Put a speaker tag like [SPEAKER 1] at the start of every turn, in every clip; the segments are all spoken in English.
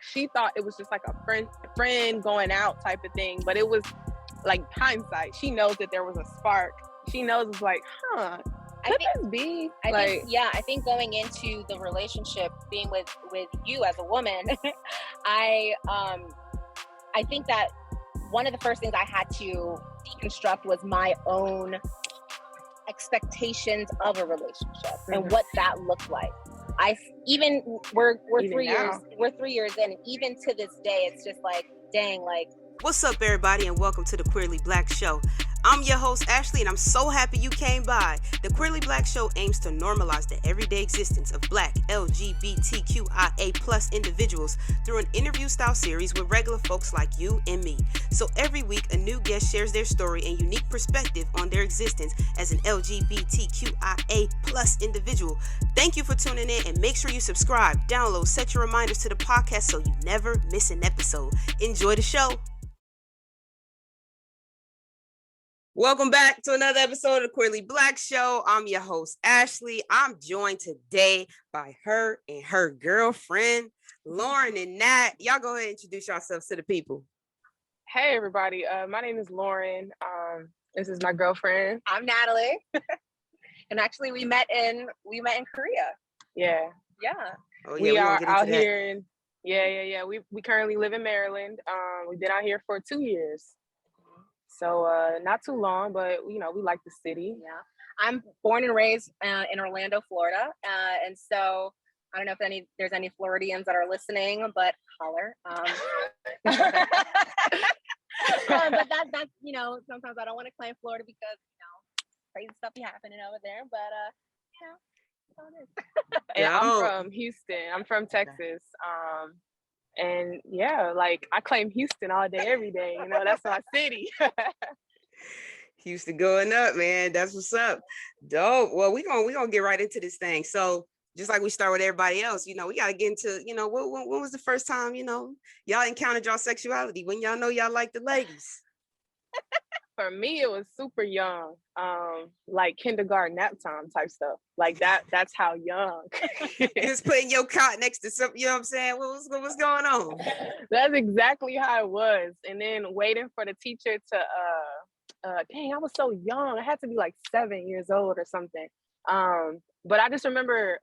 [SPEAKER 1] she thought it was just like a friend going out type of thing, but it was like hindsight. She knows that there was a spark. She knows it's like, I
[SPEAKER 2] think going into the relationship, being with you as a woman, I think that one of the first things I had to deconstruct was my own expectations of a relationship and what that looked like. We're 3 years in, and even to this day, it's just like, dang, like.
[SPEAKER 3] What's up, everybody, and welcome to the Queerly Blax Show. I'm your host, Ashley, and I'm so happy you came by. The Queerly Blax Show aims to normalize the everyday existence of Black, LGBTQIA+ individuals through an interview-style series with regular folks like you and me. So every week, a new guest shares their story and unique perspective on their existence as an LGBTQIA+ individual. Thank you for tuning in, and make sure you subscribe, download, set your reminders to the podcast so you never miss an episode. Enjoy the show. Welcome back to another episode of the Queerly Blax Show. I'm your host, Ashley. I'm joined today by her and her girlfriend, Lauren and Nat. Y'all go ahead and introduce yourselves to the people.
[SPEAKER 1] Hey, everybody. My name is Lauren. This is my girlfriend.
[SPEAKER 2] I'm Natalie. And actually, we met in Korea.
[SPEAKER 1] Yeah.
[SPEAKER 3] Oh, yeah,
[SPEAKER 1] we are out here. We currently live in Maryland. We've been out here for 2 years. So not too long, but we like the city.
[SPEAKER 2] Yeah, I'm born and raised in Orlando, Florida, and so I don't know if there's any Floridians that are listening, but holler. But that's sometimes I don't want to claim Florida because crazy stuff be happening over there, but that's all it is.
[SPEAKER 1] And I'm from Houston. I'm from Texas. And yeah, like I claim Houston all day, every day. That's my city.
[SPEAKER 3] Houston going up, man. That's what's up. Dope. Well, we gonna get right into this thing. So just like we start with everybody else, we gotta get into, when was the first time, y'all encountered y'all sexuality, when y'all know y'all like the ladies?
[SPEAKER 1] For me, it was super young, like kindergarten nap time type stuff. Like that's how young.
[SPEAKER 3] Just putting your cot next to something, you know what I'm saying? What's going on?
[SPEAKER 1] That's exactly how it was. And then waiting for the teacher to, dang, I was so young. I had to be like 7 years old or something. But I just remember,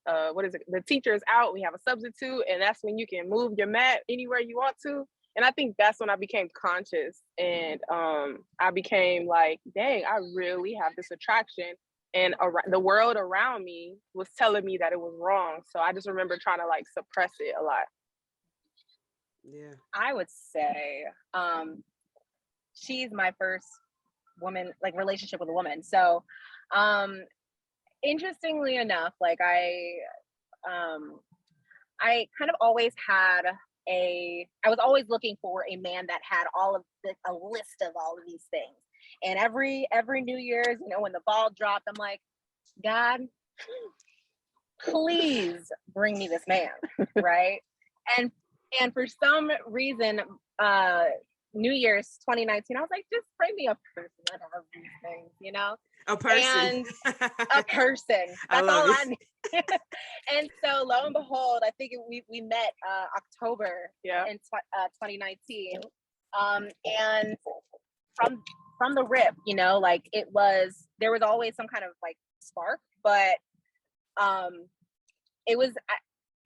[SPEAKER 1] what is it? The teacher is out, we have a substitute, and that's when you can move your mat anywhere you want to. And I think that's when I became conscious, and I became like, dang, I really have this attraction, and the world around me was telling me that it was wrong. So I just remember trying to like suppress it a lot.
[SPEAKER 3] Yeah,
[SPEAKER 2] I would say she's my first woman, like relationship with a woman. So interestingly enough, like I kind of always had I was always looking for a man that had a list of all of these things. And every New Year's, when the ball dropped, I'm like, God, please bring me this man, right? And for some reason, New Year's 2019, I was like, just bring me a person that has these things,
[SPEAKER 3] A person.
[SPEAKER 2] And a person. That's all I need. And so lo and behold, I think we met October in 2019. And from the rip, like there was always some kind of like spark, but it was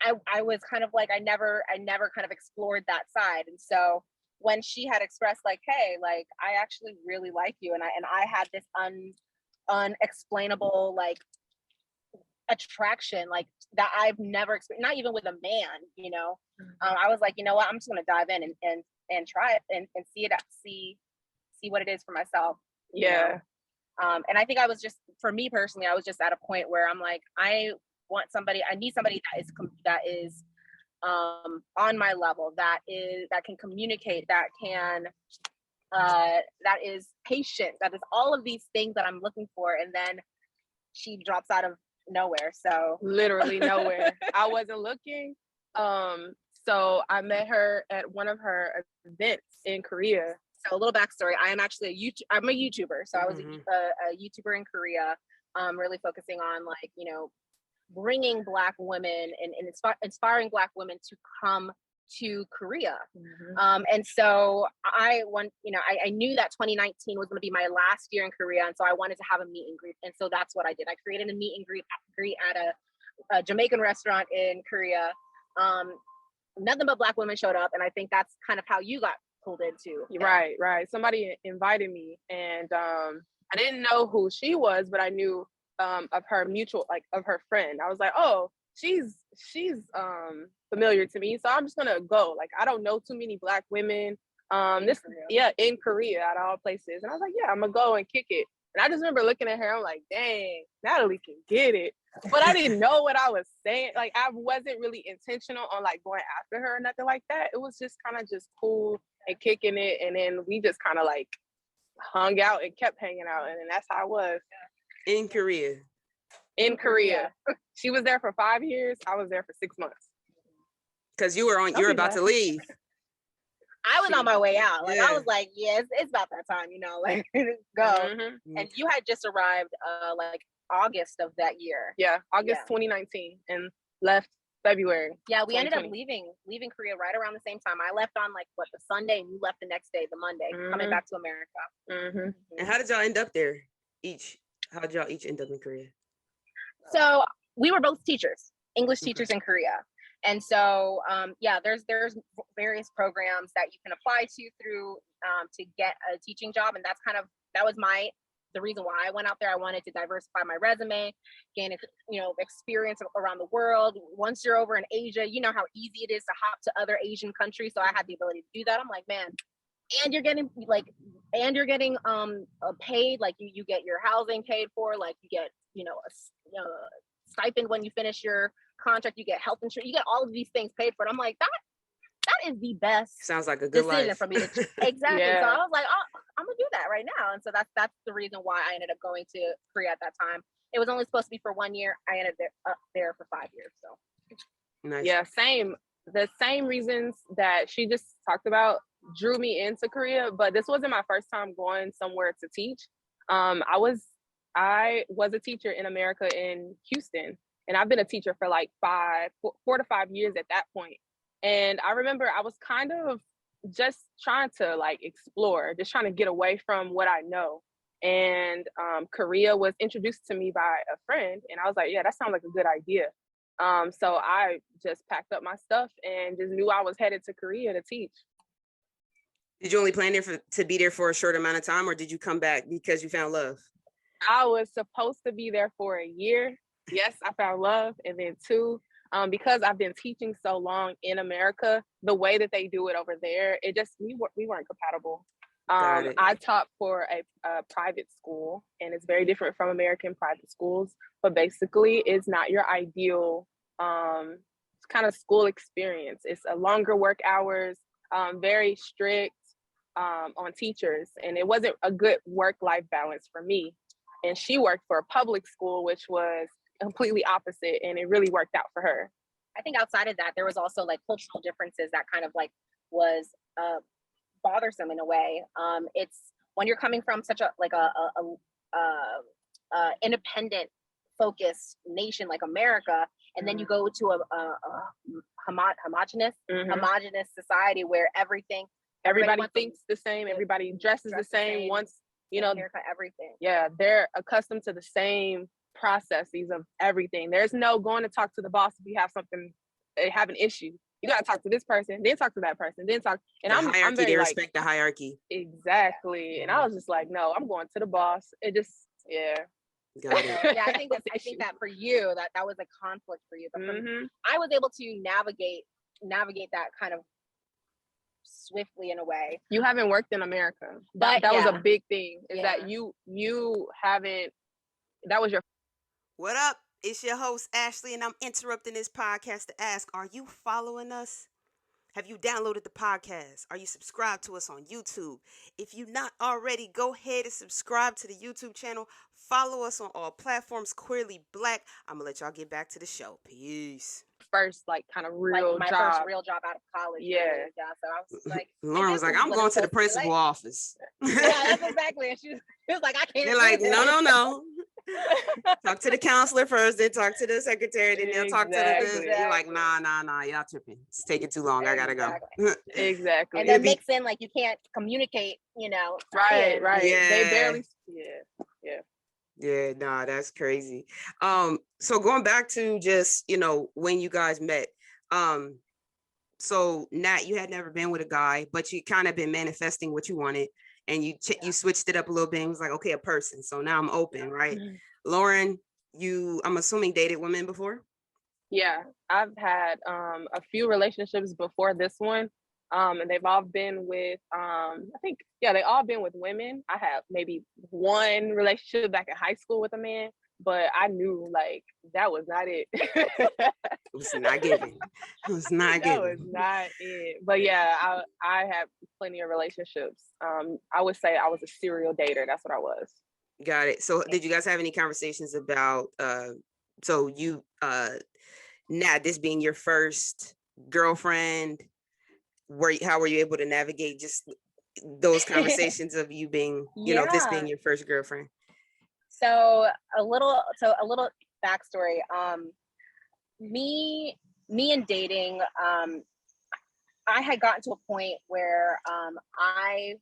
[SPEAKER 2] I was kind of like I never kind of explored that side. And so when she had expressed like, hey, like I actually really like you, and I had this unexplainable like attraction like that I've never experienced, not even with a man, I was like, you know what, I'm just gonna dive in and try it and see what it is for myself.
[SPEAKER 1] Yeah.
[SPEAKER 2] And I think I was just, for me personally, I was just at a point where I'm like, I need somebody that is on my level, that can communicate, that is patient, that is all of these things that I'm looking for. And then she drops out of nowhere. So
[SPEAKER 1] literally nowhere. I wasn't looking. So I met her at one of her events in Korea.
[SPEAKER 2] So a little backstory: I am actually I'm a YouTuber. So I was a YouTuber in Korea, really focusing on like bringing Black women and inspiring Black women to come to Korea. And so I knew that 2019 was going to be my last year in Korea, and so I wanted to have a meet and greet, and so that's what I did. I created a meet and greet at a Jamaican restaurant in Korea. Nothing but Black women showed up, and I think that's kind of how you got pulled into.
[SPEAKER 1] Right. Somebody invited me, and I didn't know who she was, but I knew of her mutual, like of her friend. I was like, oh, she's familiar to me, so I'm just gonna go. Like, I don't know too many Black women in Korea at all places, and I was like, yeah, I'm gonna go and kick it. And I just remember looking at her, I'm like, dang, Natalie can get it. But I didn't know what I was saying. Like, I wasn't really intentional on like going after her or nothing like that. It was just kind of just cool and kicking it, and then we just kind of like hung out and kept hanging out, and then that's how I was
[SPEAKER 3] in Korea.
[SPEAKER 1] In Korea. She was there for 5 years. I was there for 6 months.
[SPEAKER 3] Because you were about to leave.
[SPEAKER 2] I was on my way out. Like, I was like, yeah, it's about that time, like go. And you had just arrived like August of that year.
[SPEAKER 1] Yeah, August 2019, and left February.
[SPEAKER 2] Yeah, we ended up leaving Korea right around the same time. I left on like the Sunday, and you left the next day, the Monday, coming back to America.
[SPEAKER 3] And how did y'all end up there? How did y'all each end up in Korea?
[SPEAKER 2] So we were both teachers, English teachers in Korea. And so, there's various programs that you can apply to through to get a teaching job. And that was the reason why I went out there. I wanted to diversify my resume, gain, experience around the world. Once you're over in Asia, you know how easy it is to hop to other Asian countries. So I had the ability to do that. I'm like, man, and you're getting paid, like you get your housing paid for, like you get, a stipend when you finish your contract, you get health insurance, you get all of these things paid for. And I'm like, that is the best.
[SPEAKER 3] Sounds like a good
[SPEAKER 2] decision
[SPEAKER 3] life
[SPEAKER 2] for me to exactly. So I was like, oh, I'm gonna do that right now. And so that's the reason why I ended up going to Korea at that time. It was only supposed to be for 1 year. I ended up there for 5 years. So
[SPEAKER 3] nice.
[SPEAKER 1] Yeah, the same reasons that she just talked about drew me into Korea, but this wasn't my first time going somewhere to teach. I was a teacher in America in Houston, and I've been a teacher for like 4 to 5 years at that point. And I remember I was kind of just trying to like explore, just trying to get away from what I know. And Korea was introduced to me by a friend, and I was like, yeah, that sounds like a good idea. So I just packed up my stuff and just knew I was headed to Korea to teach.
[SPEAKER 3] Did you only plan to be there for a short amount of time, or did you come back because you found love?
[SPEAKER 1] I was supposed to be there for a year. Yes, I found love. And then 2, because I've been teaching so long in America, the way that they do it over there, we weren't compatible. I taught for a private school, and it's very different from American private schools, but basically it's not your ideal kind of school experience. It's a longer work hours, very strict on teachers, and it wasn't a good work-life balance for me. And she worked for a public school, which was completely opposite, and it really worked out for her.
[SPEAKER 2] I think outside of that, there was also like cultural differences that kind of like was bothersome in a way. It's when you're coming from such a independent focused nation like America, and then you go to a homogenous society where everybody thinks the same, everybody dresses the same, haircut, everything.
[SPEAKER 1] Yeah, they're accustomed to the same processes of everything. There's no going to talk to the boss if you have an issue. You got to talk to this person, then talk to that person, then talk. And I'm very
[SPEAKER 3] they respect the hierarchy.
[SPEAKER 1] Exactly. And I was just like, no, I'm going to the boss. It just, yeah.
[SPEAKER 3] Got it.
[SPEAKER 2] Yeah, I think that for you, that was a conflict for you. But I was able to navigate that kind of swiftly in a way.
[SPEAKER 1] You haven't worked in America. That was a big thing. Is that you haven't. That was your.
[SPEAKER 3] What up? It's your host, Ashley, and I'm interrupting this podcast to ask, are you following us? Have you downloaded the podcast? Are you subscribed to us on YouTube? If you're not already, go ahead and subscribe to the YouTube channel. Follow us on all platforms, Queerly Black. I'm going to let y'all get back to the show. Peace.
[SPEAKER 1] First, kind of real
[SPEAKER 2] my
[SPEAKER 1] job.
[SPEAKER 2] first real job out of college.
[SPEAKER 1] Yeah.
[SPEAKER 2] So I was like,
[SPEAKER 3] Lauren was like, I'm going to the principal office.
[SPEAKER 2] Yeah, that's exactly. And she was like, I can't.
[SPEAKER 3] They're like, no. Talk to the counselor first, then talk to the secretary, then they'll talk to the you're like, nah, y'all tripping. It's taking too long. I gotta go.
[SPEAKER 1] Exactly.
[SPEAKER 2] And then mix in like you can't communicate, you know.
[SPEAKER 1] Right.
[SPEAKER 3] Yeah.
[SPEAKER 1] They barely
[SPEAKER 3] Yeah, nah, that's crazy. So going back to just, you know, when you guys met, so Nat, you had never been with a guy, but you kind of been manifesting what you wanted, and you switched it up a little bit and was like, okay, a person. So now I'm open, right? Lauren, I'm assuming dated women before?
[SPEAKER 1] Yeah, I've had a few relationships before this one. And they've all been with they all been with women. I have maybe one relationship back in high school with a man, but I knew like that was not it.
[SPEAKER 3] It was not given. It was not given.
[SPEAKER 1] That was not it. But yeah, I had plenty of relationships. I would say I was a serial dater. That's what I was.
[SPEAKER 3] Got it. So did you guys have any conversations about so you Nat, this being your first girlfriend, how were you able to navigate just those conversations of you being, you know, this being your first girlfriend?
[SPEAKER 2] So a little backstory. Me and dating, I had gotten to a point where I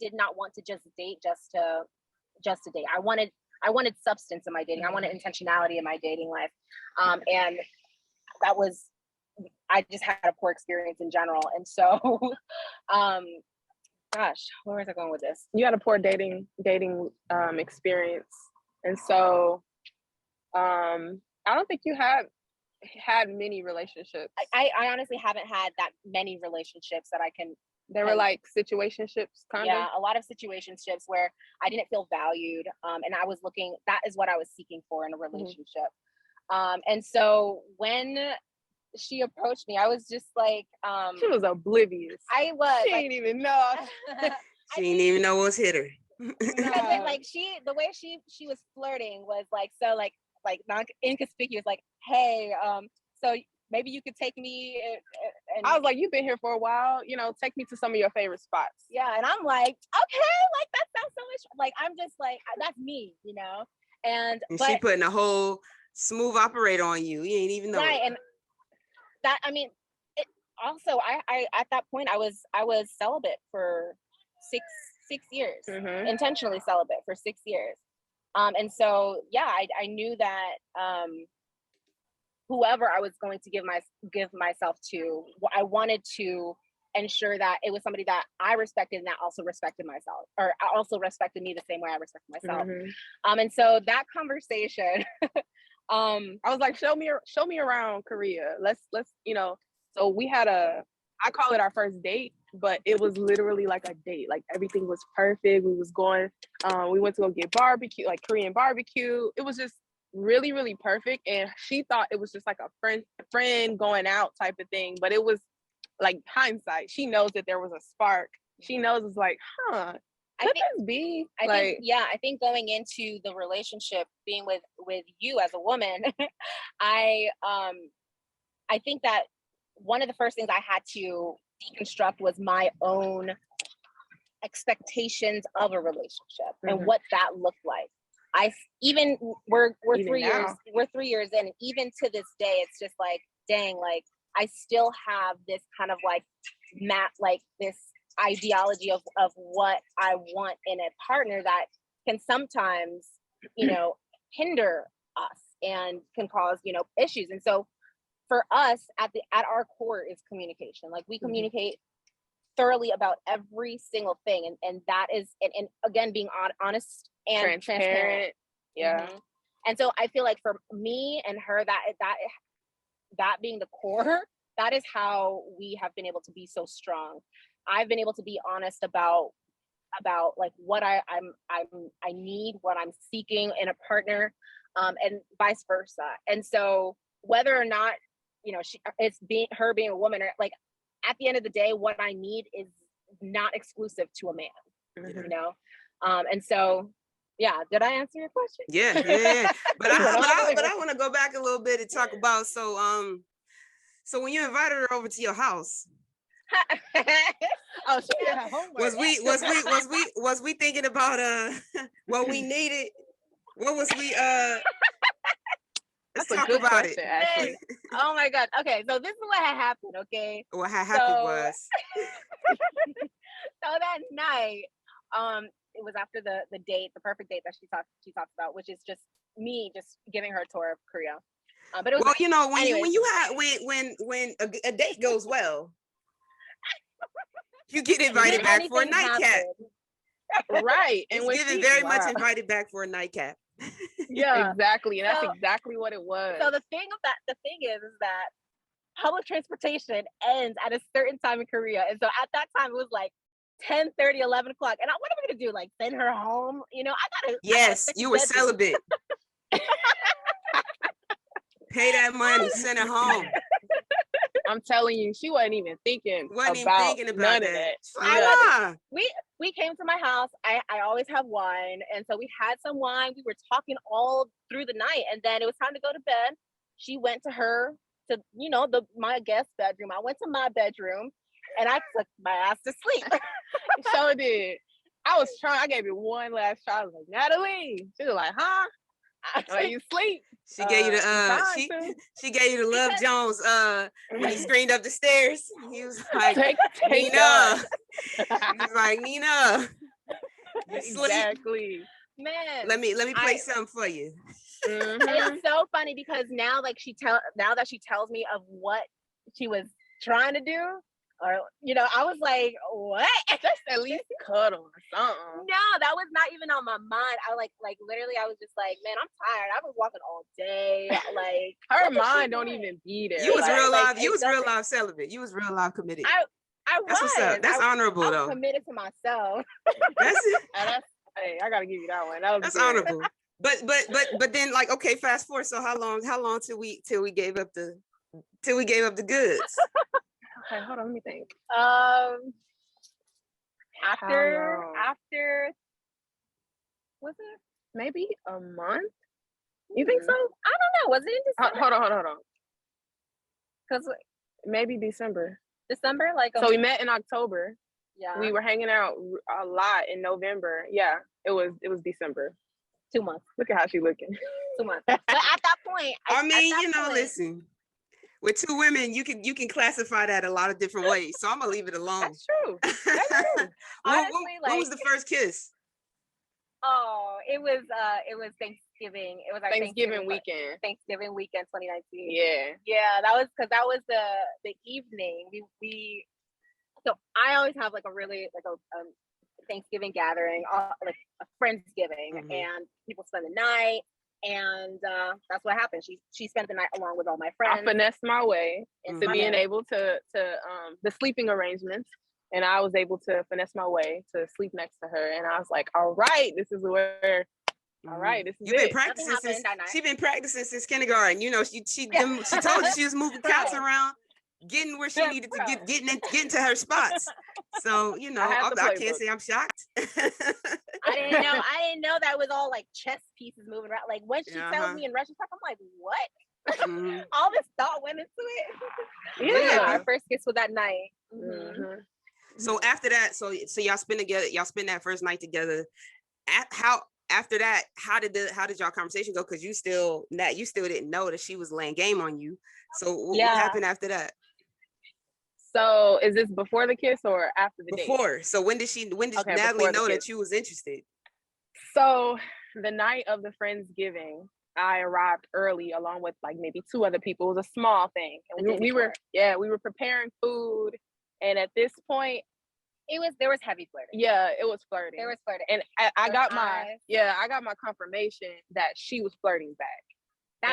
[SPEAKER 2] did not want to just date just to date. I wanted substance in my dating. I wanted intentionality in my dating life. And that was, I just had a poor experience in general. And so, gosh, where was I going with this?
[SPEAKER 1] You had a poor dating experience. And so, I don't think you have had many relationships.
[SPEAKER 2] I honestly haven't had that many relationships that I can.
[SPEAKER 1] They were like situationships, kind of.
[SPEAKER 2] Yeah, a lot of situationships where I didn't feel valued, and I was looking. That is what I was seeking for in a relationship. And so when she approached me, I was just like,
[SPEAKER 1] she was oblivious.
[SPEAKER 2] I was.
[SPEAKER 1] She didn't even know.
[SPEAKER 3] She didn't even know what's hit her.
[SPEAKER 2] Because like the way she was flirting was like so like not inconspicuous. Like, hey, so maybe you could take me. And
[SPEAKER 1] I was like, you've been here for a while, you know, take me to some of your favorite spots.
[SPEAKER 2] Yeah, and I'm like, okay, like that sounds so much. Like I'm just like that's me, you know. And
[SPEAKER 3] she putting a whole smooth operator on you. You ain't even know.
[SPEAKER 2] Right, and that I mean, it also I at that point I was celibate for six years, intentionally celibate for 6 years. And so yeah, I knew that whoever I was going to give myself to, I wanted to ensure that it was somebody that I respected and that also respected myself, or also respected me the same way I respected myself. And so that conversation,
[SPEAKER 1] I was like, show me around Korea. Let's you know. So we had I call it our first date, but it was literally like a date. Like everything was perfect. We was going, we went to go get barbecue, like Korean barbecue. It was just really, really perfect. And she thought it was just like a friend going out type of thing. But it was like hindsight. She knows that there was a spark. She knows it's like, could this be?
[SPEAKER 2] I think going into the relationship, being with you as a woman, I think that one of the first things I had to deconstruct was my own expectations of a relationship and what that looked like. We're 3 years, we're 3 years in, and even to this day, it's just like, dang, like I still have this kind of like this ideology of what I want in a partner that can sometimes, you know, hinder us and can cause, you know, issues. And so for us at our core is communication. Like we communicate thoroughly about every single thing. And that is, and again, being honest and transparent.
[SPEAKER 1] Yeah.
[SPEAKER 2] And so I feel like for me and her, that being the core, that is how we have been able to be so strong. I've been able to be honest about like what I need, what I'm seeking in a partner, and vice versa. And so whether or not, you know, her being a woman, or like at the end of the day, what I need is not exclusive to a man, you know? And so, yeah, did I answer your question?
[SPEAKER 3] Yeah. But I want to go back a little bit and talk about, so when you invited her over to your house,
[SPEAKER 2] oh, she did her homework.
[SPEAKER 3] Was we thinking about what we needed What was we let's
[SPEAKER 1] That's
[SPEAKER 3] talk
[SPEAKER 1] a good
[SPEAKER 3] about
[SPEAKER 1] question,
[SPEAKER 3] it.
[SPEAKER 1] actually.
[SPEAKER 2] Oh my God. Okay, so this is what had happened, okay?
[SPEAKER 3] What had happened was
[SPEAKER 2] so that night, it was after the date, the perfect date that she talked about, which is just me just giving her a tour of Korea. But it was
[SPEAKER 3] well,
[SPEAKER 2] nice.
[SPEAKER 3] you know, when
[SPEAKER 2] Anyways.
[SPEAKER 3] you have when a date goes well, you get invited back for a nightcap.
[SPEAKER 1] Right.
[SPEAKER 3] And it's given very much invited back for a nightcap.
[SPEAKER 1] Yeah, exactly. And that's exactly what it was.
[SPEAKER 2] So the thing is that public transportation ends at a certain time in Korea. And so at that time it was like 10:30, 11 o'clock. And what am I gonna do? Like send her home? You know,
[SPEAKER 3] Yes, you were celibate. Pay that money, send her home.
[SPEAKER 1] I'm telling you, she wasn't even thinking about none of that.
[SPEAKER 2] Yeah. We came to my house. I always have wine. And so we had some wine. We were talking all through the night. And then it was time to go to bed. She went to my guest bedroom. I went to my bedroom and I took my ass to sleep.
[SPEAKER 1] So did. I gave it one last try. I was like, Natalie. She was like, huh? Are you asleep?
[SPEAKER 3] She gave you the she gave you the Love Jones when he screamed up the stairs. He was like, Nina. He was like, Nina.
[SPEAKER 1] Exactly.
[SPEAKER 2] Man.
[SPEAKER 3] Let me play something for you.
[SPEAKER 2] It's so funny because now that she tells me of what she was trying to do, or I was like, what?
[SPEAKER 1] Just at least cuddle or something.
[SPEAKER 2] No, that was not even on my mind. I like literally I was just like, man, I'm tired. I was walking all day. Like
[SPEAKER 1] her mind don't even be there.
[SPEAKER 3] You was real live. You was real live celibate. You was real live committed.
[SPEAKER 2] I was.
[SPEAKER 3] That's what's up. That's honorable
[SPEAKER 2] I was
[SPEAKER 3] though.
[SPEAKER 2] Committed to myself.
[SPEAKER 3] That's it.
[SPEAKER 1] Hey, I gotta give you that one. That's
[SPEAKER 3] good. Honorable. But then like, okay, fast forward. So how long till we gave up the goods?
[SPEAKER 1] Okay, hold on, let me think.
[SPEAKER 2] After was it
[SPEAKER 1] maybe a month? You think so?
[SPEAKER 2] I don't know. Was it in December?
[SPEAKER 1] Hold on.
[SPEAKER 2] Because
[SPEAKER 1] maybe December.
[SPEAKER 2] Like
[SPEAKER 1] so we met in October.
[SPEAKER 2] Yeah.
[SPEAKER 1] We were hanging out a lot in November. Yeah, it was December.
[SPEAKER 2] 2 months.
[SPEAKER 1] Look at how she's looking.
[SPEAKER 2] 2 months. But at that point,
[SPEAKER 3] listen. With two women, you can classify that a lot of different ways. So I'm gonna leave it alone.
[SPEAKER 1] That's true.
[SPEAKER 2] Honestly,
[SPEAKER 3] what was the first kiss?
[SPEAKER 2] Oh, it was Thanksgiving. It was our
[SPEAKER 1] Thanksgiving weekend.
[SPEAKER 2] Thanksgiving weekend 2019.
[SPEAKER 1] Yeah,
[SPEAKER 2] that was because that was the evening. So I always have like a really like a Thanksgiving gathering, like a Friendsgiving, and people spend the night. And that's what happened. She spent the night along with all my friends.
[SPEAKER 1] I finessed my way into being able to the sleeping arrangements, and I was able to finesse my way to sleep next to her. And I was like, all right, this is where. All right, this is
[SPEAKER 3] You've been practicing since she's been practicing since kindergarten. You know, she told you she was moving counts around, getting where she needed to getting to her spots. So I can't say I'm shocked.
[SPEAKER 2] I didn't know that was all like chess pieces moving around. Like when she tells me in retrospect, I'm like, what? All this thought went into it. Yeah, our first kiss was that night.
[SPEAKER 3] So after that, so y'all spend together. Y'all spend that first night together. After that, how did y'all conversation go? Because you still didn't know that she was laying game on you. So what happened after that?
[SPEAKER 1] So is this before the kiss or after the date?
[SPEAKER 3] Before. So when did Natalie know that you was interested?
[SPEAKER 1] So the night of the Friendsgiving, I arrived early along with like maybe 2 other people. It was a small thing. And we were preparing food. And at this point,
[SPEAKER 2] there was heavy flirting.
[SPEAKER 1] Yeah, it was flirting.
[SPEAKER 2] There was flirting.
[SPEAKER 1] And I got my confirmation that she was flirting back.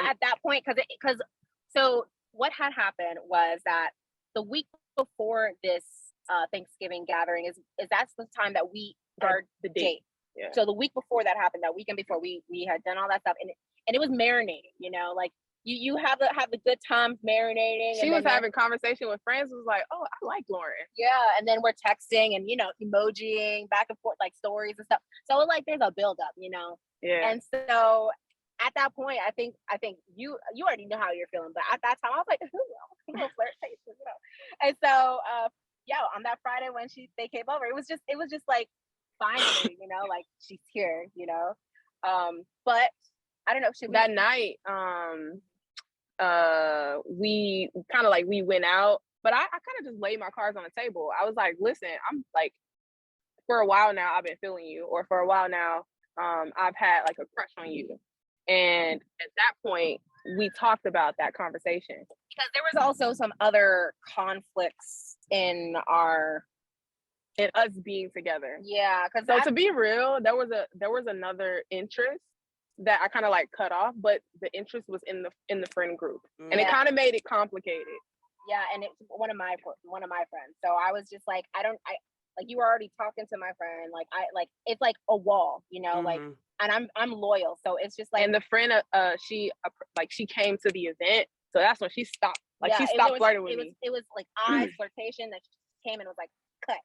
[SPEAKER 2] At that point, because so what had happened was that the week before this Thanksgiving gathering is that's the time that we started the date. Yeah. So the week before that happened, that weekend before, we had done all that stuff, and it was marinating. Like you have the good times marinating.
[SPEAKER 1] She was having conversation with friends. Was like, oh, I like Lauren.
[SPEAKER 2] Yeah, and then we're texting and emojiing back and forth like stories and stuff. So like there's a build up,
[SPEAKER 1] Yeah.
[SPEAKER 2] And so at that point, I think you already know how you're feeling, but at that time I was like, ooh, flirtation, And so on that Friday when they came over, it was just like finally, like she's here, But I don't know.
[SPEAKER 1] That night, we kind of like, we went out, but I kind of just laid my cards on the table. I was like, listen, I'm like, for a while now, I've been feeling you, or for a while now, I've had like a crush on you. And at that point, we talked about that conversation.
[SPEAKER 2] Because there was also some other conflicts in
[SPEAKER 1] us being together.
[SPEAKER 2] Yeah.
[SPEAKER 1] So to be real, there was another interest that I kind of like cut off, but the interest was in the friend group, and it kind of made it complicated.
[SPEAKER 2] Yeah, and it's one of my friends. So I was just like, I like, you were already talking to my friend, like it's like a wall, you know, like, and I'm loyal, so it's just like.
[SPEAKER 1] And the friend, she came to the event, so that's when she stopped. Like, she stopped flirting with me.
[SPEAKER 2] It was like eyes flirtation that she came and was like, cut.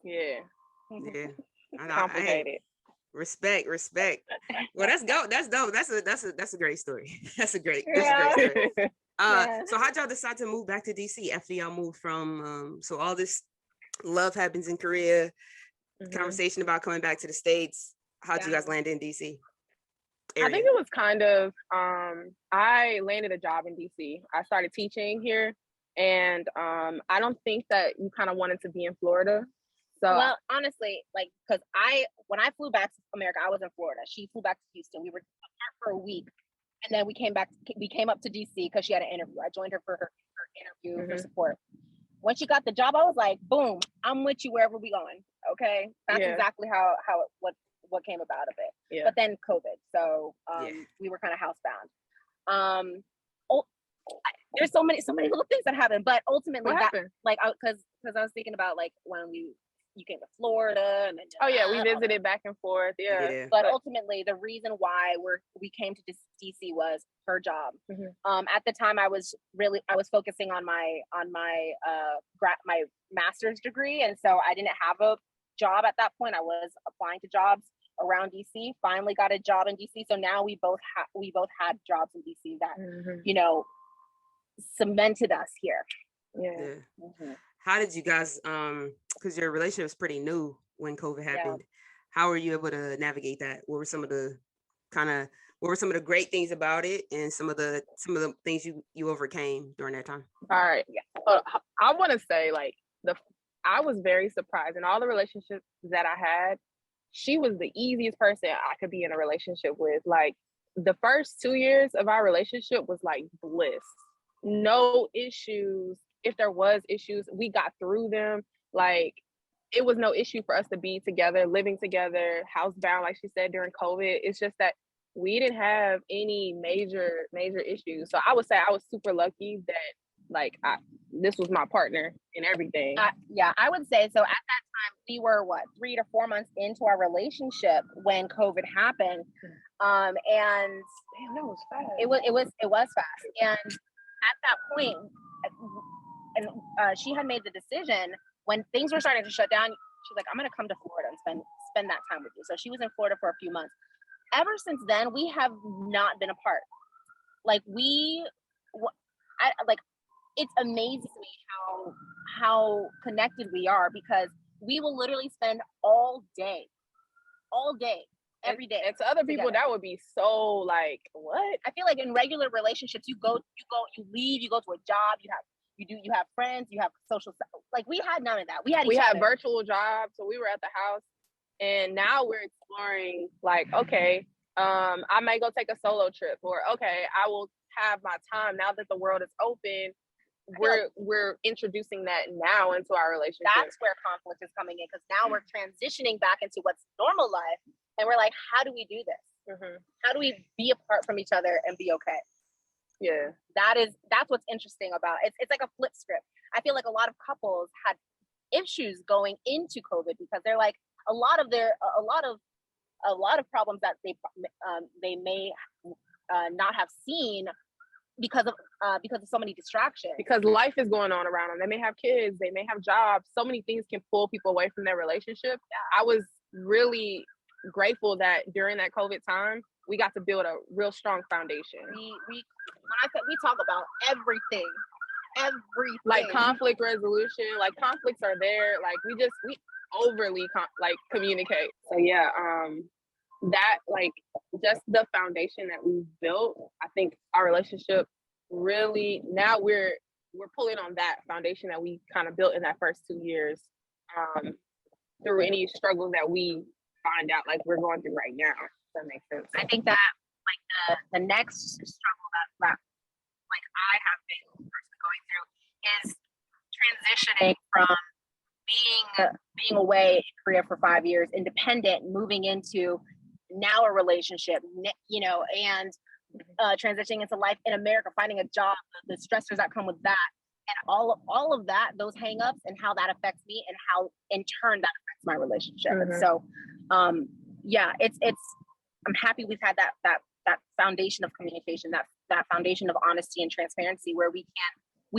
[SPEAKER 1] Yeah.
[SPEAKER 3] Yeah.
[SPEAKER 1] Complicated.
[SPEAKER 3] Respect. Well, that's dope. That's a great story. That's a great story. So how'd y'all decide to move back to DC after y'all moved from so all this love happens in Korea, conversation about coming back to the States? How'd you guys land in DC area?
[SPEAKER 1] I think it was kind of I landed a job in DC. I started teaching here, and I don't think that you kind of wanted to be in Florida. So,
[SPEAKER 2] well, honestly, like, because when I flew back to America, I was in Florida. She flew back to Houston. We were apart for a week, and then we came up to DC because she had an interview. I joined her for her interview for support. When she got the job, I was like, boom, I'm with you wherever we going. Okay, that's exactly what came about of it. Yeah. But then COVID, so we were kind of housebound. There's so many little things that happened, but ultimately, because I was thinking about like when you came to Florida, and then
[SPEAKER 1] we visited back and forth. Yeah.
[SPEAKER 2] But ultimately, the reason why we came to DC was her job. At the time, I was focusing on my my master's degree, and so I didn't have a job at that point. I was applying to jobs around DC. Finally, got a job in DC. So now we both had jobs in DC that you know, cemented us here.
[SPEAKER 1] Yeah.
[SPEAKER 3] How did you guys because your relationship was pretty new when COVID happened, how were you able to navigate that? What were some of the great things about it, and some of the things you overcame during that time?
[SPEAKER 1] All right. I want to say, like, I was very surprised in all the relationships that I had. She was the easiest person I could be in a relationship with. Like, the first 2 years of our relationship was like bliss. No issues. If there was issues, we got through them. Like, it was no issue for us to be together, living together, housebound, like she said, during COVID. It's just that we didn't have any major issues. So I would say I was super lucky that, like, this was my partner in everything.
[SPEAKER 2] I would say so. At that time, we were 3 to 4 months into our relationship when COVID happened, and
[SPEAKER 1] damn, that was fast.
[SPEAKER 2] It was fast. And at that point, and she had made the decision when things were starting to shut down. She's like, "I'm going to come to Florida and spend that time with you." So she was in Florida for a few months. Ever since then, we have not been apart. Like, it's amazing to me how connected we are, because we will literally spend all day, every day.
[SPEAKER 1] And to other people, that would be so like, what?
[SPEAKER 2] I feel like in regular relationships, you leave, you go to a job, you have friends, you have social, like, we had none of that. We had
[SPEAKER 1] virtual jobs, so we were at the house, and now we're exploring, like, okay, I might go take a solo trip, or okay, I will have my time now that the world is open. We're introducing that now into our relationship.
[SPEAKER 2] That's where conflict is coming in, because now we're transitioning back into what's normal life, and we're like, how do we do this? How do we be apart from each other and be okay?
[SPEAKER 1] Yeah,
[SPEAKER 2] that's what's interesting about it. It's like a flip script. I feel like a lot of couples had issues going into COVID, because they're like, a lot of problems that they may not have seen because of so many distractions.
[SPEAKER 1] Because life is going on around them. They may have kids, they may have jobs. So many things can pull people away from their relationship. I was really grateful that during that COVID time, we got to build a real strong foundation.
[SPEAKER 2] We talk about everything,
[SPEAKER 1] like conflict resolution. Like, conflicts are there. Like, we overly communicate. So yeah, that, like, just the foundation that we've built, I think our relationship really, now we're pulling on that foundation that we kind of built in that first 2 years, through any struggles that we find out like we're going through right now. If that makes sense.
[SPEAKER 2] I think that like the next struggle that like I have been personally going through is transitioning from being away in Korea for 5 years, independent, moving into now a relationship, you know, and transitioning into life in America, finding a job, the stressors that come with that, and all of that, those hangups, and how that affects me, and how in turn that affects my relationship. And so, yeah, it's. I'm happy we've had that foundation of communication, that foundation of honesty and transparency, where we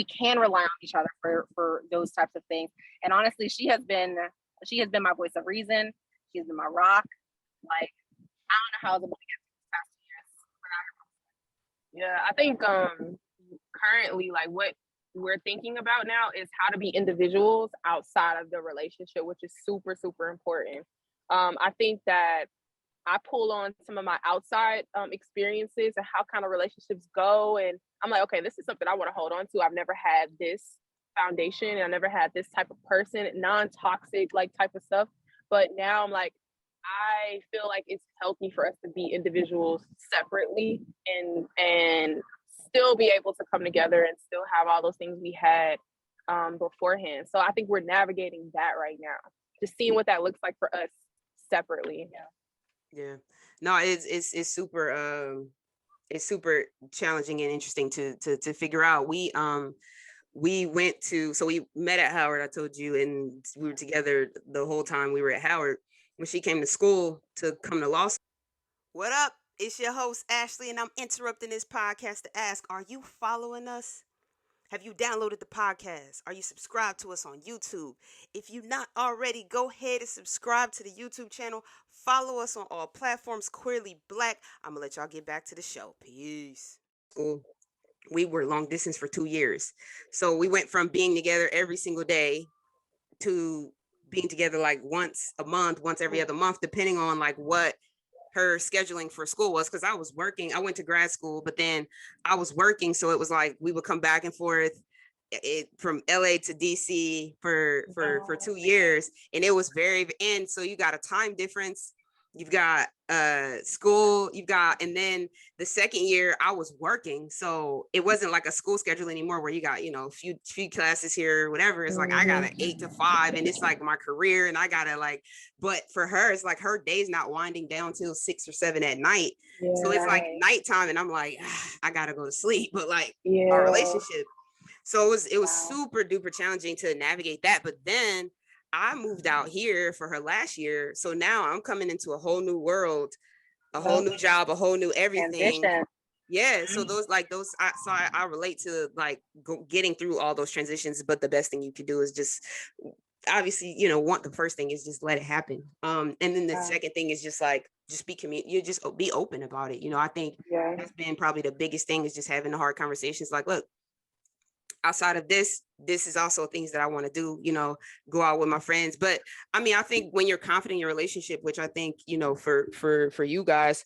[SPEAKER 2] can rely on each other for those types of things. And honestly, she has been my voice of reason. She's been my rock. Like, I don't know how I was able to get through the past 2 years without her.
[SPEAKER 1] Yeah, I think currently, like, what we're thinking about now is how to be individuals outside of the relationship, which is super, super important. I think that I pull on some of my outside experiences and how kind of relationships go. And I'm like, okay, this is something I want to hold on to. I've never had this foundation, and I never had this type of person, non-toxic, like, type of stuff. But now I'm like, I feel like it's healthy for us to be individuals separately and still be able to come together and still have all those things we had beforehand. So I think we're navigating that right now, just seeing what that looks like for us separately.
[SPEAKER 3] Yeah. No, it's super challenging and interesting to figure out. We met at Howard, I told you, and we were together the whole time we were at Howard when she came to school to come to law school. What up? It's your host, Ashley, and I'm interrupting this podcast to ask, are you following us? Have you downloaded the podcast? Are you subscribed to us on YouTube? If you're not already, go ahead and subscribe to the YouTube channel. Follow us on all platforms, Queerly Black. I'm going to let y'all get back to the show. Peace. We were long distance for 2 years. So we went from being together every single day to being together like once a month, once every other month, depending on like what her scheduling for school was, because I was working. I went to grad school, but then I was working, so it was like we would come back and forth from LA to DC for 2 years, and it was and so you got a time difference, you've got school, and then the second year I was working, so it wasn't like a school schedule anymore where you got, a few classes here or whatever. It's like I got an 8 to 5, and it's like my career, and I gotta but for her, it's like her day's not winding down till 6 or 7 at night. Yeah. So it's like nighttime, and I'm like, I gotta go to sleep. But our relationship, so it was super duper challenging to navigate that. But then I moved out here for her last year. So now I'm coming into a whole new world, a whole new job, a whole new everything. Transition. Yeah. So I relate to getting through all those transitions. But the best thing you could do is just, obviously, the first thing is just let it happen. And then the second thing is just be open about it. I think that's been probably the biggest thing, is just having the hard conversations. Like, look, outside of this is also things that I want to do, go out with my friends. But I mean, I think when you're confident in your relationship, which I think, for you guys,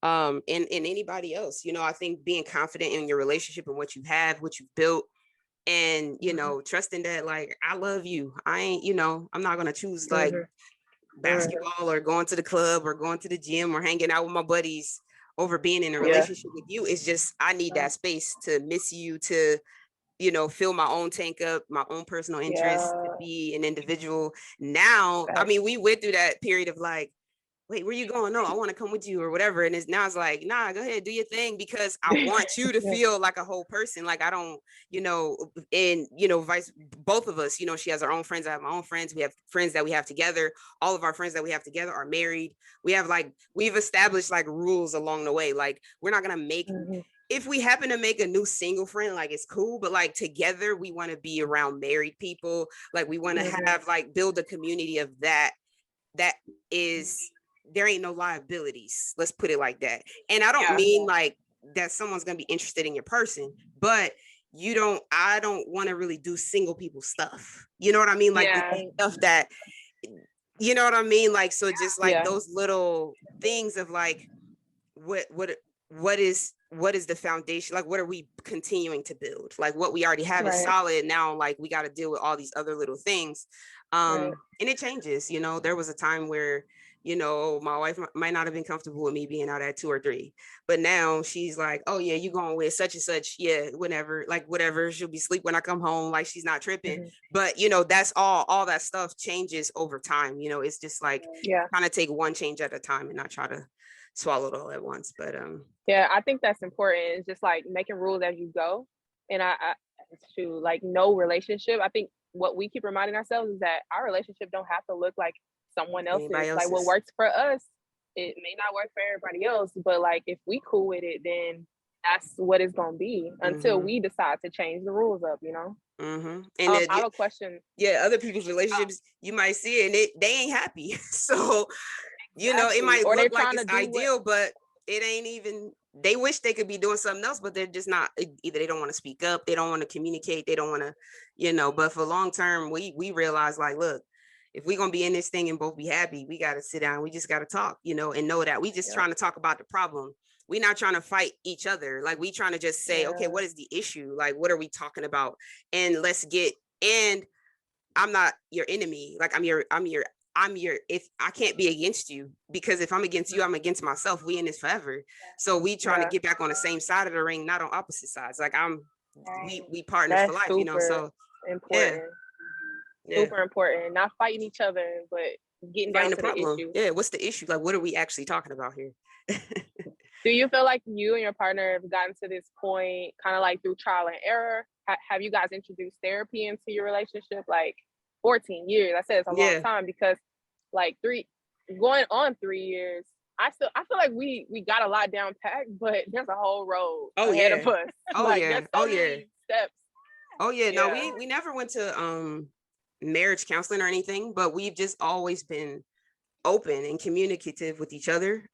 [SPEAKER 3] and anybody else, I think being confident in your relationship and what you have, what you've built, and, trusting that, I love you. I ain't, I'm not going to choose basketball or going to the club or going to the gym or hanging out with my buddies over being in a relationship with you. It's just, I need that space to miss you, to fill my own tank up, my own personal interests, to be an individual. Now, I mean, we went through that period of wait, where you going? No, I want to come with you or whatever. And it's like, nah, go ahead, do your thing, because I want you to feel like a whole person. Like, I don't, both of us, she has our own friends. I have my own friends. We have friends that we have together. All of our friends that we have together are married. We have we've established rules along the way. We're not going to make, if we happen to make a new single friend, it's cool, but together we want to be around married people. We want to have build a community of that is, there ain't no liabilities. Let's put it like that. And I don't mean that someone's going to be interested in your person, but I don't want to really do single people stuff. You know what I mean? Stuff that you know what I mean? Like, so just like those little things of like, what is the foundation? Like, what are we continuing to build? Like, what we already have is solid. Now, like, we got to deal with all these other little things. And it changes, you know. There was a time where, you know, my wife might not have been comfortable with me being out at 2 or 3, but now she's like, oh yeah, you going with such and such, yeah, whenever, like whatever, she'll be asleep when I come home, like she's not tripping. But you know, that's all that stuff changes over time, you know. It's just like kind of take one change at a time and not try to swallow it all at once. But
[SPEAKER 1] I think that's important. It's just like making rules as you go. And I it's true, like no relationship, I think what we keep reminding ourselves is that our relationship don't have to look like someone else's. Like what works for us, it may not work for everybody else, but like if we cool with it, then that's what it's gonna be until we decide to change the rules up, you know.
[SPEAKER 3] And
[SPEAKER 1] I have a question.
[SPEAKER 3] Other people's relationships, you might see it and they ain't happy. So you know, it might look like it's ideal, but it ain't even, they wish they could be doing something else, but they're just not. Either they don't want to speak up, they don't want to communicate, they don't want to, you know. But for long term, we realize, like, look, if we're gonna be in this thing and both be happy, we got to sit down, we just got to talk, you know, and know that we just trying to talk about the problem. We're not trying to fight each other. Like, we trying to just say, okay, what is the issue? Like, what are we talking about? And let's get, and I'm not your enemy. Like, I'm your, if I can't be against you, because if I'm against you, I'm against myself. We in this forever. So we trying to get back on the same side of the ring, not on opposite sides. Like, we partners for life, you know. So
[SPEAKER 1] important. Super important. Not fighting each other, but getting down to the issue.
[SPEAKER 3] Yeah, what's the issue? Like, what are we actually talking about here?
[SPEAKER 1] Do you feel like you and your partner have gotten to this point kind of like through trial and error? Have you guys introduced therapy into your relationship? Like 14 years, I said it's a long time, because like going on 3 years, I feel like we got a lot down packed, but there's a whole road ahead of us. Steps.
[SPEAKER 3] No, we never went to marriage counseling or anything, but we've just always been open and communicative with each other.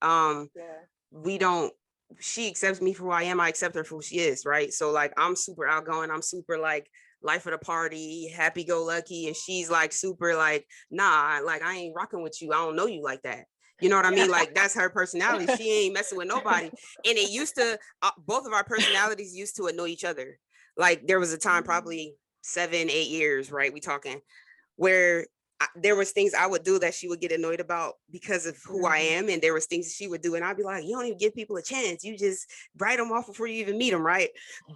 [SPEAKER 3] We don't, she accepts me for who I am, I accept her for who she is, right? So like, I'm super outgoing, I'm super like life of the party, happy-go-lucky, and she's like super like, nah, like I ain't rocking with you, I don't know you like that. You know what I mean? Like, that's her personality. She ain't messing with nobody. And it used to, both of our personalities used to annoy each other. Like, there was a time, probably 7-8 years, right? We talking, where there was things I would do that she would get annoyed about because of who I am. And there was things she would do, and I'd be like, you don't even give people a chance. You just write them off before you even meet them, right?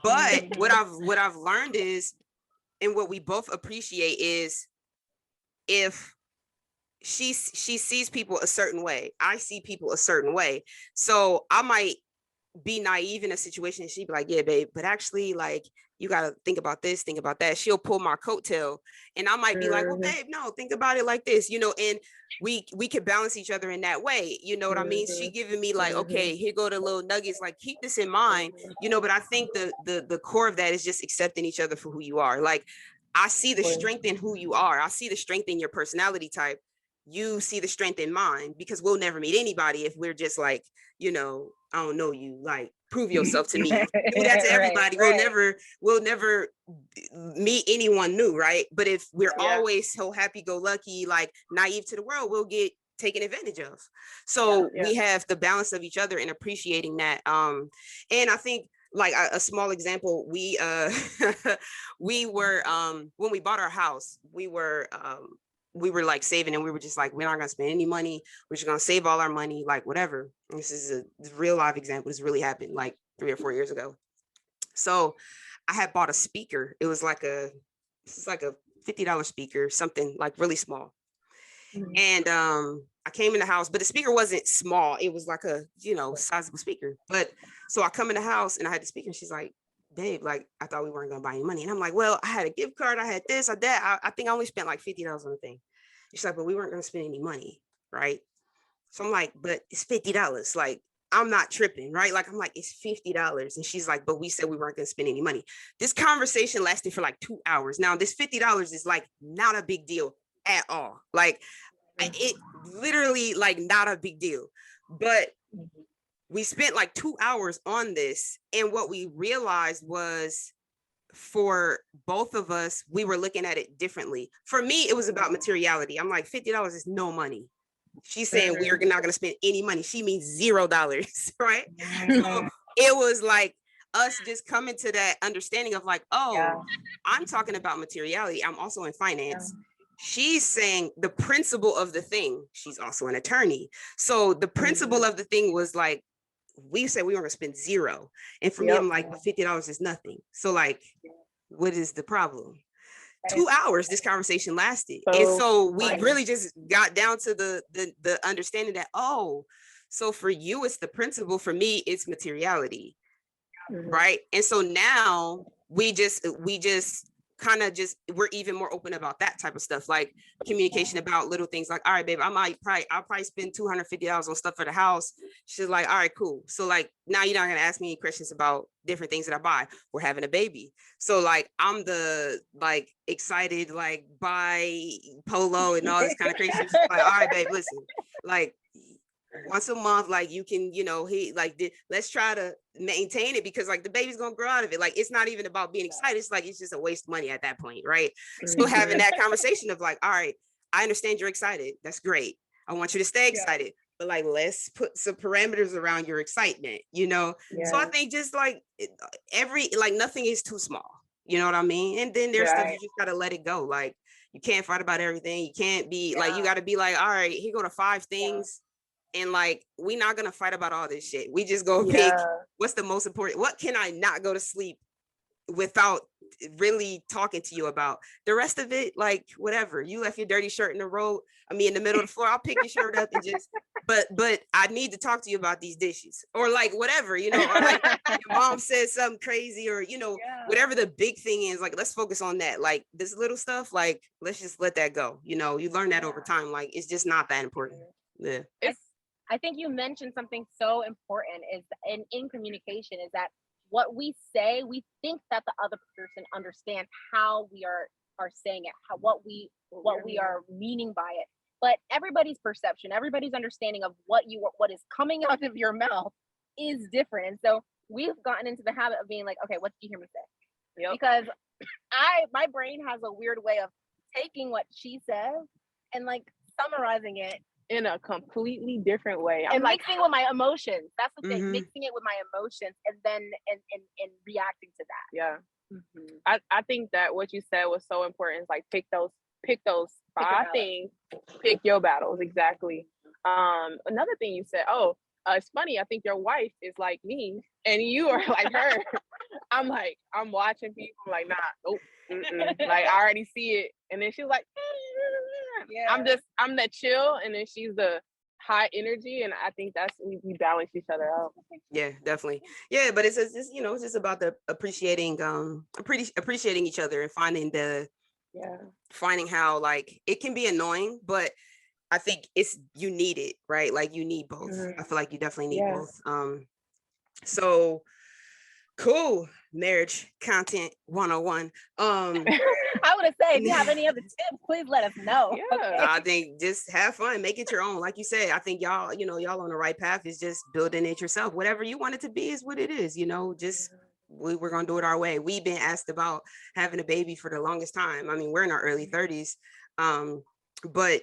[SPEAKER 3] But what I've learned is, and what we both appreciate is, if she sees people a certain way, I see people a certain way. So I might be naive in a situation, and she'd be like, yeah, babe, but actually, like, you got to think about this, think about that. She'll pull my coattail, and I might be like, well, babe, no, think about it like this, you know, and we could balance each other in that way. You know what I mean? She giving me like, okay, here go the little nuggets, like, keep this in mind, you know. But I think the core of that is just accepting each other for who you are. Like, I see the strength in who you are. I see the strength in your personality type. You see the strength in mine, because we'll never meet anybody if we're just like, you know, I don't know you, like, prove yourself to me. Do that to everybody. We'll never meet anyone new, right? But if we're always so happy-go-lucky, like naive to the world, we'll get taken advantage of. So we have the balance of each other and appreciating that. And I think, like, a small example, we were when we bought our house, we were like saving, and we were just like, we're not gonna spend any money, we're just gonna save all our money, like whatever. And this is a real live example. This really happened like 3 or 4 years ago. So I had bought a speaker. It was like a $50 speaker, something like really small. And I came in the house, but the speaker wasn't small, it was like a, you know, sizable speaker. But so I come in the house and I had the speaker, and she's like, babe, like, I thought we weren't gonna buy any money. And I'm like, well, I had a gift card, I had this, I that. I think I only spent like $50 on the thing. She's like, but we weren't gonna spend any money, right? So I'm like, but it's $50. Like, I'm not tripping, right? Like, I'm like, it's $50. And she's like, but we said we weren't gonna spend any money. This conversation lasted for like 2 hours. Now, this $50 is like not a big deal at all. Like, it literally, like, not a big deal. But we spent like 2 hours on this, and what we realized was for both of us, we were looking at it differently. For me, it was about materiality. I'm like, $50 is no money. She's saying we're not going to spend any money. She means $0, right? So it was like us just coming to that understanding of like, oh, I'm talking about materiality. I'm also in finance. She's saying the principle of the thing. She's also an attorney. So the principle of the thing was like, we said we were going to spend $0. And for me, I'm like, but $50 is nothing. So like, what is the problem? 2 hours this conversation lasted. And so we really just got down to the understanding that, oh, so for you, it's the principle. For me, it's materiality. Right. And so now we just kind of just, we're even more open about that type of stuff, like communication about little things like, all right, babe, I'll probably spend $250 on stuff for the house. She's like, all right, cool. So like, now you're not going to ask me any questions about different things that I buy. We're having a baby. So like, I'm the like excited, like buy polo and all this kind of crazy shit. Like, all right, babe, listen, like once a month, like you can, let's try to maintain it because like the baby's gonna grow out of it. Like it's not even about being excited. It's like it's just a waste of money at that point, right? So having that conversation of like, all right, I understand you're excited. That's great. I want you to stay excited, but like let's put some parameters around your excitement, So I think just like nothing is too small. You know what I mean? And then there's stuff you just gotta let it go. Like you can't fight about everything. You can't be like, you gotta be like, all right, here go to 5 things. And like, we're not going to fight about all this shit. We just go pick what's the most important. What can I not go to sleep without really talking to you about? The rest of it, like, whatever. You left your dirty shirt in the middle of the floor. I'll pick your shirt up and just, but I need to talk to you about these dishes or like whatever, or like your mom said something crazy or, whatever the big thing is, like, let's focus on that. Like this little stuff, like, let's just let that go. You learn that over time. Like, it's just not that important. Yeah.
[SPEAKER 2] I think you mentioned something so important is in communication is that what we say, we think that the other person understands how we are saying it, what we are meaning by it. But everybody's perception, everybody's understanding of what is coming out of your mouth is different. And so we've gotten into the habit of being like, okay, what did you hear me say? Because my brain has a weird way of taking what she says and like summarizing it
[SPEAKER 1] in a completely different way.
[SPEAKER 2] I'm like, mixing with my emotions. That's the thing, mixing it with my emotions and then and reacting to that.
[SPEAKER 1] Yeah. I think that what you said was so important. Is like pick those 5 things, pick your battles. Exactly. Another thing you said, it's funny, I think your wife is like me and you are like her. I'm watching people, I'm like, nah, nope. Like I already see it. And then she's like, I'm that chill, and then she's the high energy, and I think that's we balance each other out.
[SPEAKER 3] Yeah, definitely. Yeah, but it's just it's just about the appreciating each other and finding how like it can be annoying, but I think you need it, right? Like you need both. I feel like you definitely need both. So cool. Marriage content 101.
[SPEAKER 2] I would have said if you have any other tips, please let us know.
[SPEAKER 3] Okay. I think just have fun, make it your own. Like you said, I think y'all on the right path is just building it yourself. Whatever you want it to be is what it is, just we're gonna do it our way. We've been asked about having a baby for the longest time. I mean, we're in our early 30s, but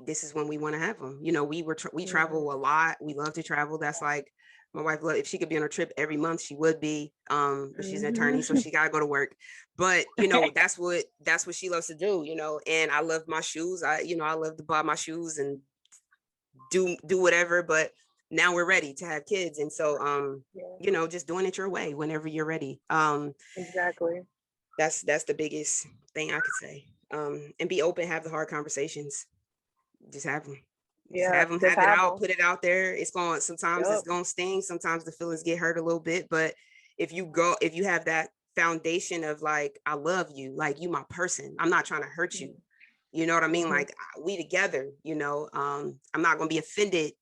[SPEAKER 3] this is when we want to have them. We travel a lot. We love to travel. That's like my wife, if she could be on a trip every month, she would be. But she's an attorney, so she gotta go to work. But that's what she loves to do. And I love my shoes. I love to buy my shoes and do whatever. But now we're ready to have kids, and so just doing it your way whenever you're ready.
[SPEAKER 1] Exactly.
[SPEAKER 3] That's the biggest thing I could say. And be open, have the hard conversations. Just have them. Have it out, put it out there. It's going sometimes it's going to sting. Sometimes the feelings get hurt a little bit, but if you have that foundation of like, I love you, like you my person. I'm not trying to hurt you. You know what I mean? Like we together, I'm not going to be offended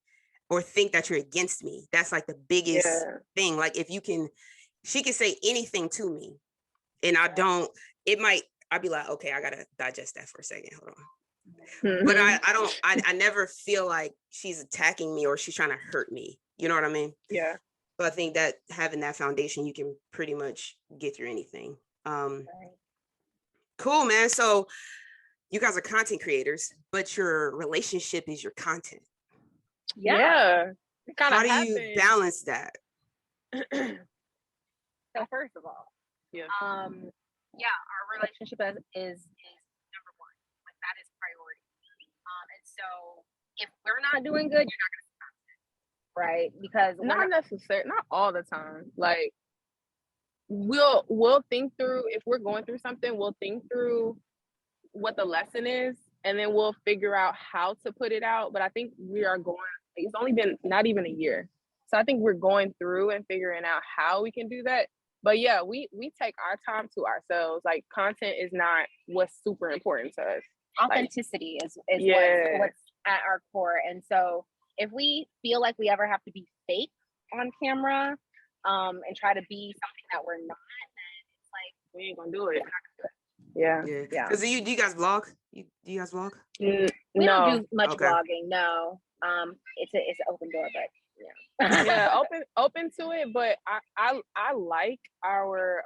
[SPEAKER 3] or think that you're against me. That's like the biggest thing. Like she can say anything to me and I'd be like, okay, I got to digest that for a second. Hold on. But I never feel like she's attacking me or she's trying to hurt me. You know what I mean?
[SPEAKER 1] Yeah.
[SPEAKER 3] But I think that having that foundation, you can pretty much get through anything. Cool, man. So you guys are content creators, but your relationship is your content.
[SPEAKER 1] Yeah.
[SPEAKER 3] How do you balance that?
[SPEAKER 2] So first of all, our relationship is number one. Like, that is priority. And so if we're not doing good, you're not going to see content, right? Because
[SPEAKER 1] not necessarily, not all the time. Like, we'll think through, if we're going through something, we'll think through what the lesson is, and then we'll figure out how to put it out. But I think we are going, it's only been not even a year, so I think we're going through and figuring out how we can do that. But yeah, we take our time to ourselves. Like, content is not what's super important to us.
[SPEAKER 2] Authenticity is what's at our core. And so if we feel like we ever have to be fake on camera and try to be something that we're not, then it's like,
[SPEAKER 1] we ain't gonna do it. Yeah.
[SPEAKER 3] Because do you guys vlog? Do you guys vlog?
[SPEAKER 2] We don't do much vlogging. No. It's an open door, but
[SPEAKER 1] yeah, open to it. But I like our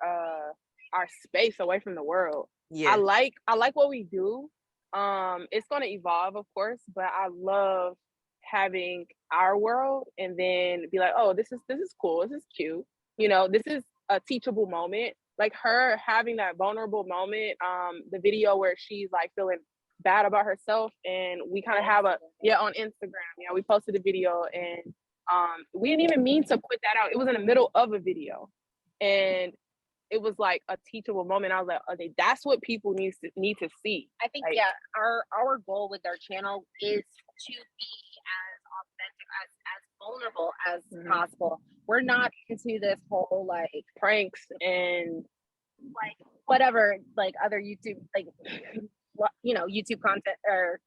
[SPEAKER 1] space away from the world. Yeah. I like what we do. It's gonna evolve, of course, but I love having our world and then be like, oh, this is cool, this is cute. You know, this is a teachable moment. Like, her having that vulnerable moment, the video where she's like feeling bad about herself, and we kind of have on Instagram. Yeah, we posted a video, and we didn't even mean to put that out. It was in the middle of a video, and it was like a teachable moment. I was like, okay, that's what people need to see.
[SPEAKER 2] I think, like, our goal with our channel is to be as authentic, as vulnerable as possible. We're not into this whole like
[SPEAKER 1] pranks and
[SPEAKER 2] like whatever, like other YouTube, like, YouTube content or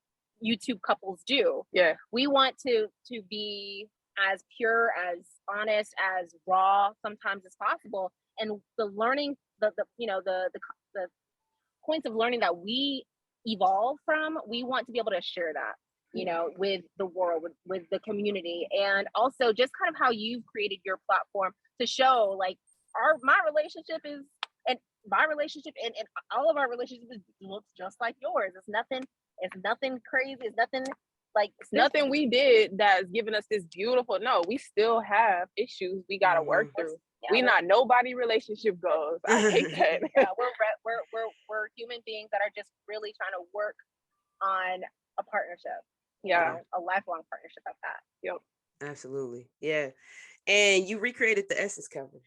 [SPEAKER 2] YouTube couples do.
[SPEAKER 1] Yeah,
[SPEAKER 2] we want to be as pure, as honest, as raw sometimes as possible. And the learning, the points of learning that we evolve from, we want to be able to share that, with the world, with the community. And also just kind of how you've created your platform to show, like, my relationship is, and my relationship and all of our relationships looks just like yours. It's nothing crazy. It's nothing like,
[SPEAKER 1] it's nothing we did that's given us this beautiful. No, we still have issues we got to work through. Yeah, we not nobody relationship goals. I hate that.
[SPEAKER 2] Yeah, we're human beings that are just really trying to work on a partnership.
[SPEAKER 1] Yeah,
[SPEAKER 2] a lifelong partnership of that.
[SPEAKER 1] Yep,
[SPEAKER 3] absolutely. Yeah, and you recreated the Essence cover.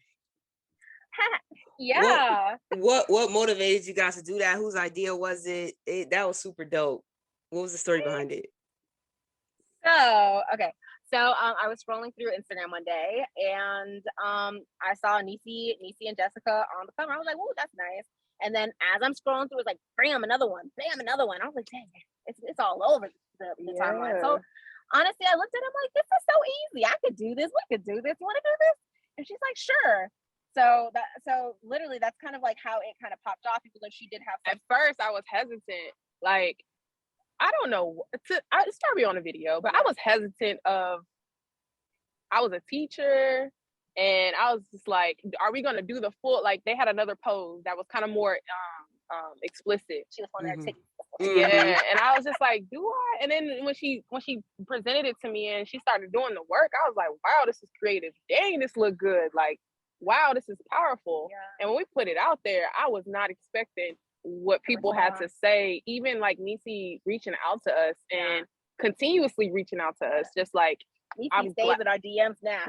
[SPEAKER 2] Yeah.
[SPEAKER 3] What motivated you guys to do that? Whose idea was it? That was super dope. What was the story behind it?
[SPEAKER 2] So I was scrolling through Instagram one day, and I saw Nisi and Jessica on the cover. I was like, "Whoa, that's nice." And then as I'm scrolling through, it's like, bam, another one. I was like, "Dang, it's all over the timeline." So honestly, I looked at it, I'm like, "This is so easy. I could do this. We could do this. You want to do this?" And she's like, "Sure." So literally, that's kind of like how it kind of popped off, because she did have.
[SPEAKER 1] At first, I was hesitant, like, I don't know. It's probably on a video, but I was hesitant I was a teacher, and I was just like, are we going to do the full, like, they had another pose that was kind of more explicit.
[SPEAKER 2] She was on there too.
[SPEAKER 1] Yeah, and I was just like, do I? And then when she presented it to me and she started doing the work, I was like, wow, this is creative. Dang, this look good. Like, wow, this is powerful. Yeah. And when we put it out there, I was not expecting what people had to say, even like Nisi reaching out to us and continuously reaching out to us, just like,
[SPEAKER 2] Nisi stays in our DMs now.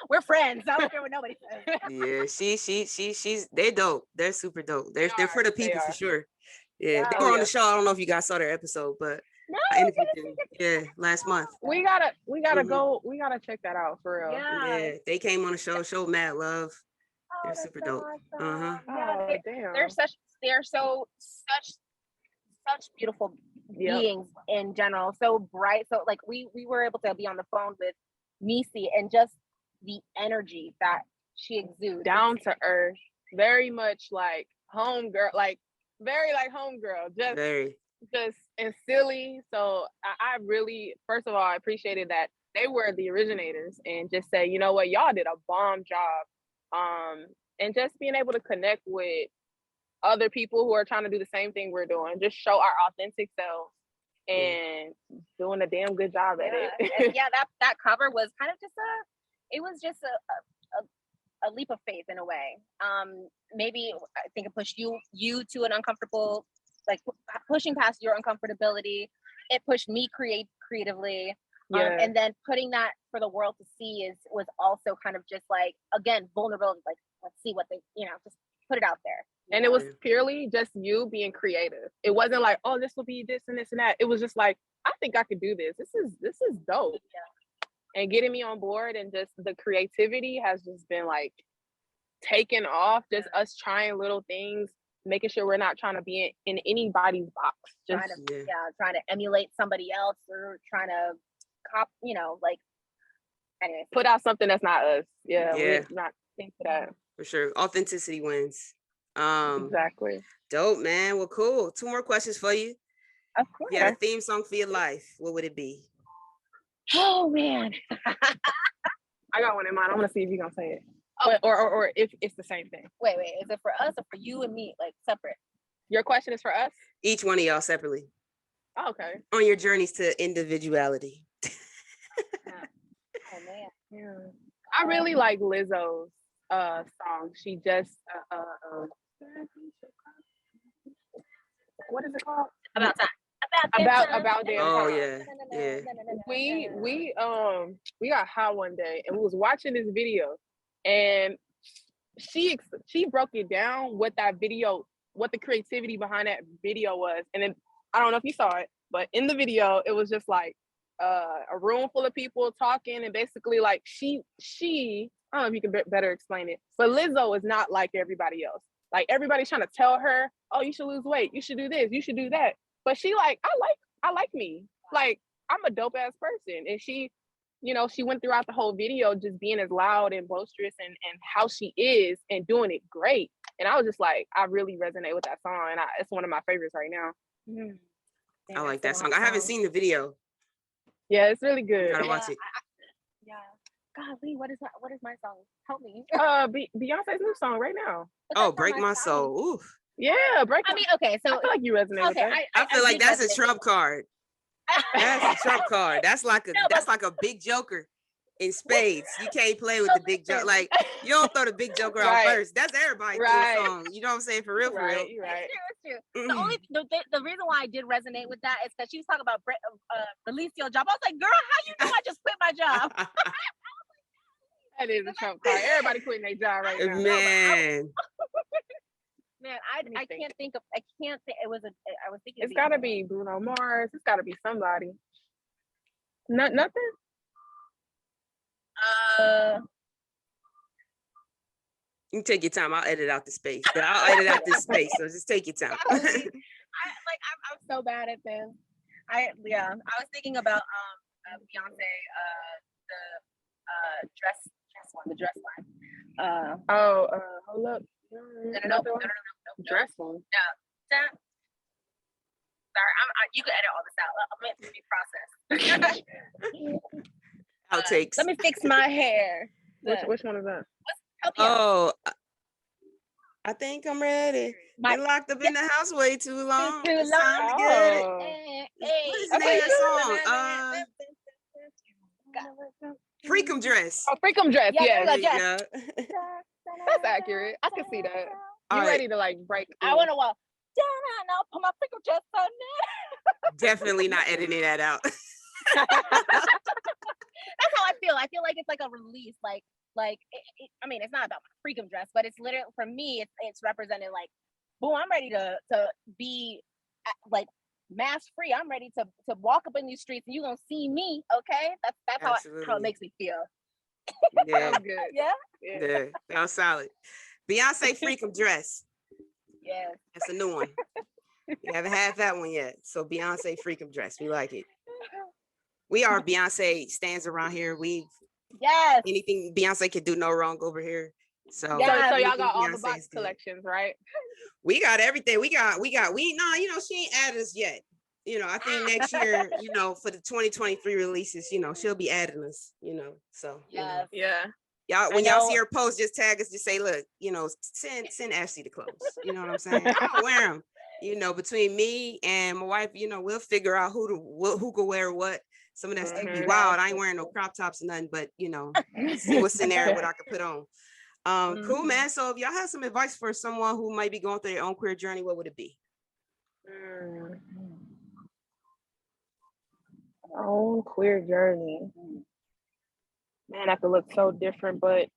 [SPEAKER 2] We're friends. I don't care what nobody says.
[SPEAKER 3] Yeah, they're dope. They're super dope. They're for the people for sure. Yeah, they were on the show. I don't know if you guys saw their episode, but I interviewed them. Yeah, last month.
[SPEAKER 1] We gotta go. We gotta check that out for real.
[SPEAKER 3] Yeah, they came on the show. Showed mad love. They're super dope.
[SPEAKER 2] Awesome. Yeah, they're such beautiful beings in general, so bright. So like we were able to be on the phone with Nisi, and just the energy that she exudes,
[SPEAKER 1] down to earth, very much like homegirl, like very like homegirl, just and silly. So I really, first of all, I appreciated that they were the originators, and just say, you know what, y'all did a bomb job. And just being able to connect with other people who are trying to do the same thing we're doing, just show our authentic selves, and doing a damn good job at it.
[SPEAKER 2] And that cover was kind of just a leap of faith in a way. Maybe I think it pushed you to an uncomfortable, like pushing past your uncomfortability. It pushed me creatively. And then putting that for the world to see was also kind of just like, again, vulnerability. Like, let's see what they, just put it out there.
[SPEAKER 1] And it was purely just you being creative. It wasn't like, oh, this will be this and this and that. It was just like, I think I could do this. This is dope. Yeah. And getting me on board, and just the creativity has just been like taken off. Just us trying little things, making sure we're not trying to be in anybody's box. Just
[SPEAKER 2] trying to emulate somebody else, or trying to anyway,
[SPEAKER 1] put out something that's not us. We're not think that.
[SPEAKER 3] For sure. Authenticity wins.
[SPEAKER 1] Exactly.
[SPEAKER 3] Dope, man. Well, cool. 2 more questions for you.
[SPEAKER 2] Of course.
[SPEAKER 3] You had a theme song for your life, what would it be?
[SPEAKER 2] Oh man.
[SPEAKER 1] I got one in mind. I want to see if you're gonna say it. Oh, or if it's the same thing.
[SPEAKER 2] Wait, is it for us or for you and me, like separate?
[SPEAKER 1] Your question is for us?
[SPEAKER 3] Each one of y'all separately.
[SPEAKER 1] Oh, okay.
[SPEAKER 3] On your journeys to individuality.
[SPEAKER 2] Oh man.
[SPEAKER 1] Yeah. I really like Lizzo's song. She just what is it called?
[SPEAKER 2] About time.
[SPEAKER 1] About damn time.
[SPEAKER 3] Oh yeah.
[SPEAKER 1] We got high one day, and we was watching this video, and she broke it down, what that video, what the creativity behind that video was. And then, I don't know if you saw it, but in the video it was just like a room full of people talking, and basically like she I don't know if you can better explain it, but Lizzo is not like everybody else. Like, everybody's trying to tell her, oh, you should lose weight, you should do this, you should do that. But she like, I like me. Like, I'm a dope ass person. And she, she went throughout the whole video just being as loud and boisterous and how she is, and doing it great. And I was just like, I really resonate with that song, and it's one of my favorites right now.
[SPEAKER 3] I like that song. I haven't seen the video.
[SPEAKER 1] Yeah, it's really good.
[SPEAKER 3] Gotta watch it.
[SPEAKER 2] Golly, what is my song? Help me.
[SPEAKER 1] Beyonce's new song right now.
[SPEAKER 3] Oh, Break My Soul. Oof.
[SPEAKER 1] Yeah,
[SPEAKER 2] okay, so
[SPEAKER 1] I feel like you resonate with that.
[SPEAKER 3] I feel like that's a trump card. That's a trump card. That's like a big joker in spades. You can't play with the big joker. Like, you don't throw the big joker out first. That's everybody's song. You know what I'm saying? For real, for real.
[SPEAKER 1] Right.
[SPEAKER 2] It's true. The reason why I did resonate with that is because she was talking about release your job. I was like, girl, how you know I just quit my job?
[SPEAKER 1] That is a trump card. Everybody quitting their job right now.
[SPEAKER 2] Man, I can't think. It was I was thinking.
[SPEAKER 1] It's gotta be Bruno Mars. It's gotta be somebody. Nothing.
[SPEAKER 3] You take your time. I'll edit out the space. But I'll edit out this space. So just take your time.
[SPEAKER 2] I'm so bad at this. I was thinking about Beyonce, the dress line.
[SPEAKER 1] Hold up.
[SPEAKER 2] No.
[SPEAKER 1] Dress one.
[SPEAKER 2] No. Sorry, you can edit all this out. I'm meant to be processed.
[SPEAKER 3] Outtakes.
[SPEAKER 2] Let me fix my hair.
[SPEAKER 1] Which one is that?
[SPEAKER 3] I think I'm ready. Been locked up in the house way too long.
[SPEAKER 2] It's
[SPEAKER 3] time to get it. What is the name of that song? Freakum Dress.
[SPEAKER 1] Oh, Freakum Dress. Yeah.
[SPEAKER 2] That's
[SPEAKER 1] accurate. I can see that. You ready to like break?
[SPEAKER 2] I want to walk. No, put my freakum dress on there.
[SPEAKER 3] Definitely not editing that out.
[SPEAKER 2] That's how I feel. I feel like it's like a release. It's not about my freakum dress, but it's literally, for me, it's represented like, boom, I'm ready to be like mask free. I'm ready to walk up in these streets, and you're gonna see me. Okay, that's how it makes me feel.
[SPEAKER 3] Yeah,
[SPEAKER 1] good.
[SPEAKER 3] Yeah, that was solid. Beyonce Freakum Dress.
[SPEAKER 2] Yeah,
[SPEAKER 3] that's a new one. You haven't had that one yet. So Beyonce Freakum Dress. We like it. We are Beyonce stands around here. Anything Beyonce could do no wrong over here. So
[SPEAKER 1] y'all got all the box collections, right?
[SPEAKER 3] We got everything. She ain't added us yet. I think next year, for the 2023 releases, she'll be adding us, so
[SPEAKER 2] Yes.
[SPEAKER 1] Yeah.
[SPEAKER 3] Y'all, when y'all see her post, just tag us, just say, look, send Ashley the clothes. You know what I'm saying? I don't wear them. Between me and my wife, we'll figure out who could wear what. Some of that stuff be wild. I ain't wearing no crop tops or nothing, but see what's in there and what I could put on. Cool, man. So if y'all have some advice for someone who might be going through their own queer journey, what would it be?
[SPEAKER 1] Own queer journey. Man, that could look so different, but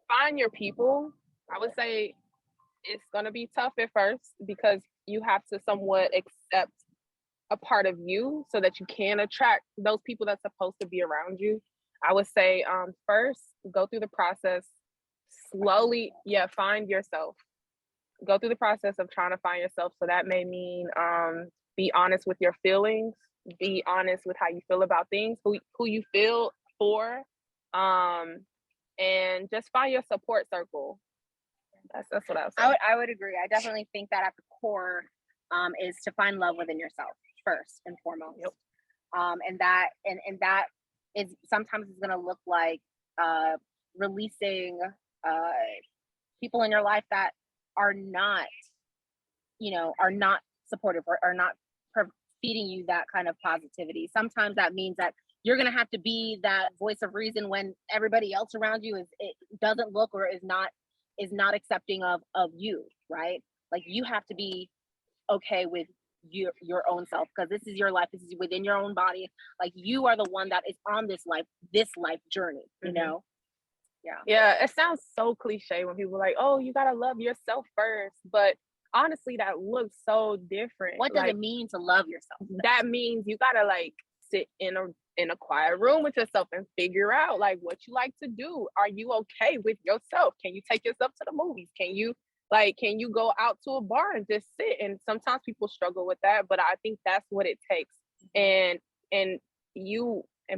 [SPEAKER 1] find your people. I would say it's gonna be tough at first because you have to somewhat accept a part of you so that you can attract those people that's supposed to be around you. I would say first go through the process slowly. Find yourself. Go through the process of trying to find yourself. So that may mean be honest with your feelings, be honest with how you feel about things, who you feel for, and just find your support circle. That's what I would say.
[SPEAKER 2] I would agree. I definitely think that at the core is to find love within yourself first and foremost.
[SPEAKER 1] Yep.
[SPEAKER 2] And that is sometimes it's going to look like releasing people in your life that are not supportive or are not feeding you that kind of positivity. Sometimes that means that you're going to have to be that voice of reason when everybody else around you doesn't look or is not accepting of you, right? Like you have to be okay with your own self, because this is your life, this is within your own body. Like you are the one that is on this life journey, you know?
[SPEAKER 1] Yeah, it sounds so cliche when people are like, oh, you gotta love yourself first, but honestly that looks so different.
[SPEAKER 2] What does it mean to love yourself?
[SPEAKER 1] That means you gotta like sit in a quiet room with yourself and figure out like what you like to do. Are you okay with yourself? Can you take yourself to the movies? Can you go out to a bar and just sit? And sometimes people struggle with that, but I think that's what it takes. And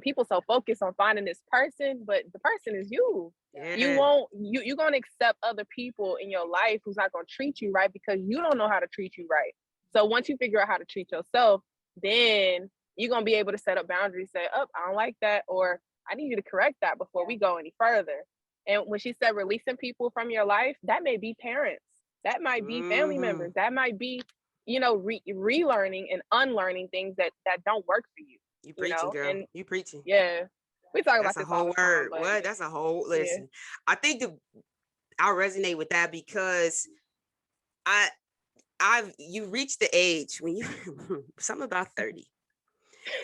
[SPEAKER 1] people so focused on finding this person, but the person is you. Yeah. You're gonna accept other people in your life who's not gonna treat you right because you don't know how to treat you right. So once you figure out how to treat yourself, then you're gonna be able to set up boundaries, say, oh, I don't like that, or I need you to correct that before we go any further. And when she said releasing people from your life, that may be parents, that might be family members, that might be, relearning and unlearning things that don't work for you.
[SPEAKER 3] You preaching, girl. And you preaching.
[SPEAKER 1] Yeah. We talk about
[SPEAKER 3] this all the time. What? That's a whole listen. Yeah. I think I'll resonate with that because you reach the age when you something about 30.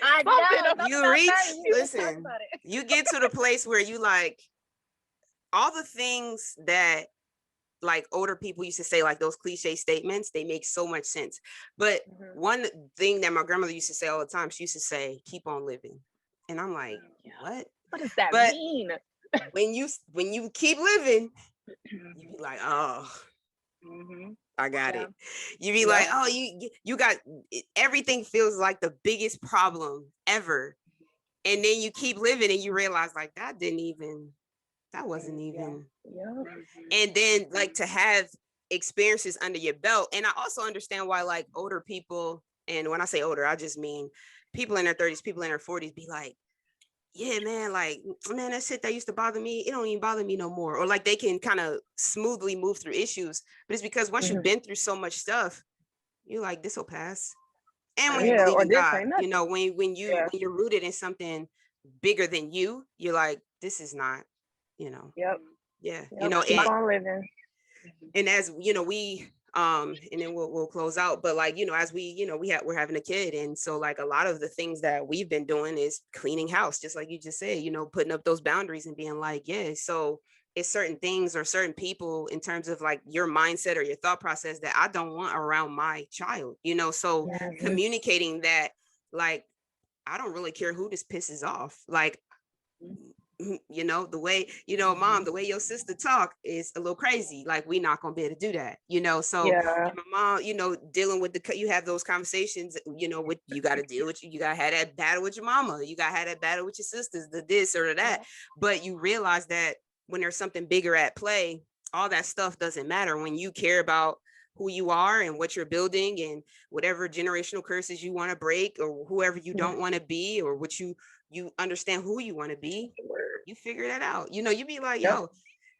[SPEAKER 2] I know.
[SPEAKER 3] You reach, listen, you get to the place where you like all the things that like older people used to say, like those cliche statements, they make so much sense. But one thing that my grandmother used to say all the time, she used to say, keep on living. And I'm like, what?
[SPEAKER 1] What does that mean?
[SPEAKER 3] when you keep living, you be like, oh, I got it. You be like, oh, you got everything feels like the biggest problem ever. And then you keep living and you realize like that wasn't even. And then like to have experiences under your belt. And I also understand why like older people, and when I say older, I just mean people in their 30s, people in their 40s be like, yeah, man, like, man, that shit that used to bother me, it don't even bother me no more. Or like they can kind of smoothly move through issues. But it's because once you've been through so much stuff, you're like, this will pass. And when you believe in God, when you're rooted in something bigger than you, you're like, this is not,
[SPEAKER 1] keep on living.
[SPEAKER 3] And as we and then we'll close out, but like as we're having a kid, and so like a lot of the things that we've been doing is cleaning house, just like you just said, putting up those boundaries and being like, so it's certain things or certain people in terms of like your mindset or your thought process that I don't want around my child, so communicating that like I don't really care who this pisses off, like the way, mom, the way your sister talk is a little crazy. Like, we not gonna be able to do that, so my mom, dealing with you have those conversations, with you got to deal with you got to have that battle with your mama, you got to have that battle with your sisters, the this or that. But you realize that when there's something bigger at play, all that stuff doesn't matter when you care about who you are and what you're building and whatever generational curses you want to break, or whoever you don't want to be, or what you understand who you want to be, you figure that out. You know, you be like, yo,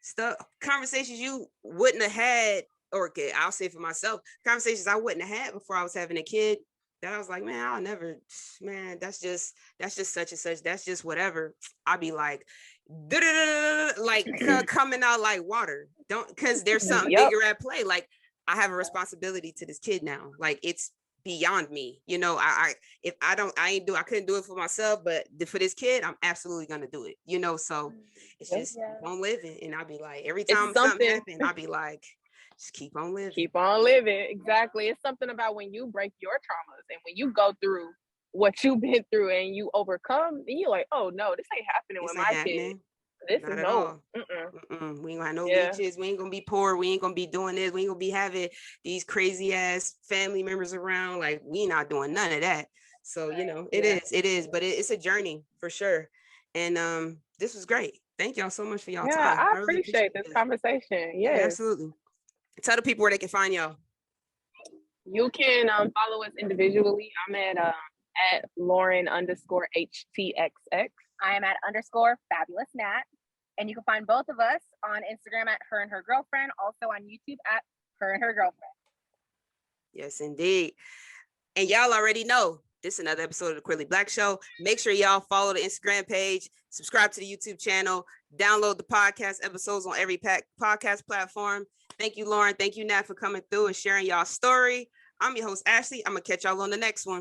[SPEAKER 3] stuff, conversations you wouldn't have had, or okay, I'll say for myself, conversations I wouldn't have had before I was having a kid, that I was like, man, I'll never, man, that's just such and such, that's just whatever. I'll be like, like coming out like water. Don't, because there's something bigger at play. Like, I have a responsibility to this kid now. Like, it's beyond me. You know, I couldn't do it for myself, but for this kid, I'm absolutely gonna do it. You know, so it's just keep on living. And I'll be like, every time something happens, I'll be like, just keep on living.
[SPEAKER 1] Keep on living. Exactly. It's something about when you break your traumas and when you go through what you've been through and you overcome, and you're like, oh no, this ain't happening with my kid. This is no.
[SPEAKER 3] We ain't gonna have no leeches. We ain't gonna be poor. We ain't gonna be doing this. We ain't gonna be having these crazy ass family members around. Like, we not doing none of that. So, you know, it is, but it's a journey for sure. And this was great. Thank y'all so much for y'all time.
[SPEAKER 1] I really appreciate this conversation. Yes.
[SPEAKER 3] Yeah, absolutely. Tell the people where they can find y'all.
[SPEAKER 1] You can follow us individually. I'm at Lauren _HTXX.
[SPEAKER 2] I am at _fabulous Nat. And you can find both of us on Instagram at Her and Her Girlfriend, also on YouTube at Her and Her Girlfriend.
[SPEAKER 3] Yes, indeed. And y'all already know, this is another episode of the Queerly Blax Show. Make sure y'all follow the Instagram page, subscribe to the YouTube channel, download the podcast episodes on every podcast platform. Thank you, Lauren. Thank you, Nat, for coming through and sharing y'all story. I'm your host, Ashley. I'm going to catch y'all on the next one.